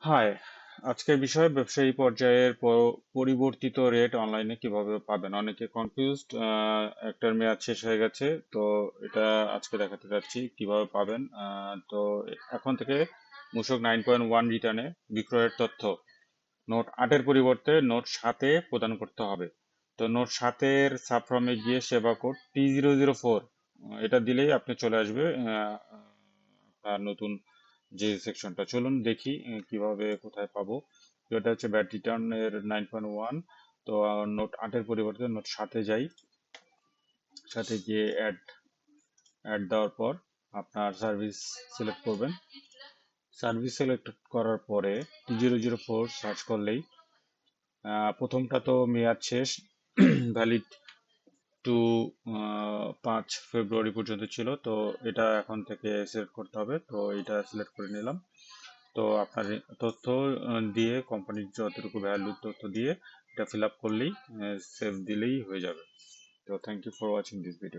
High, আজকের বিষয় ব্যবসায়ী পর্যায়ের পরিবর্তিত রেট অনলাইনে কিভাবে পাবেন। অনেকে কনফিউজড, একটার মেয়াদ শেষ হয়ে গেছে। তো এটা আজকে দেখাতে যাচ্ছি কিভাবে পাবেন। তো এখন থেকে মূসক 9.1 রিটার্নে বিক্রয়ের তথ্য নোট 8-এর পরিবর্তে নোট 7-এ প্রদান করতে হবে। তো নোট 7-এর সাবফর্মে গিয়ে সেবা কোড T004 এটা দিলেই আপনি চলে আসবে আপনার নতুন যে সেকশনটা। চলুন দেখি কিভাবে কোথায় পাবো। তো এটা হচ্ছে ব্যাট রিটার্ন এর 9.1। তো নোট 8-এর পরিবর্তে নোট 7-এ যাই। সাথে গিয়ে অ্যাড অ্যাড দেওয়ার পর আপনার সার্ভিস সিলেক্ট করবেন। সার্ভিস সিলেক্ট করার পরে T004 সার্চ করলেই প্রথমটা তো মেয়াদ শেষ, ভ্যালিড টু 5 ফেব্রুয়ারি পর্যন্ত ছিল। তো এটা এখন থেকে সিলেক্ট করতে হবে, তো এটা সিলেক্ট করে নিলাম। তো আপনার তথ্য দিয়ে কোম্পানির যতটুকু ভ্যালু তথ্য দিয়ে এটা ফিল আপ করলেই সেভ দিলেই হয়ে যাবে। তো thank you for watching this video.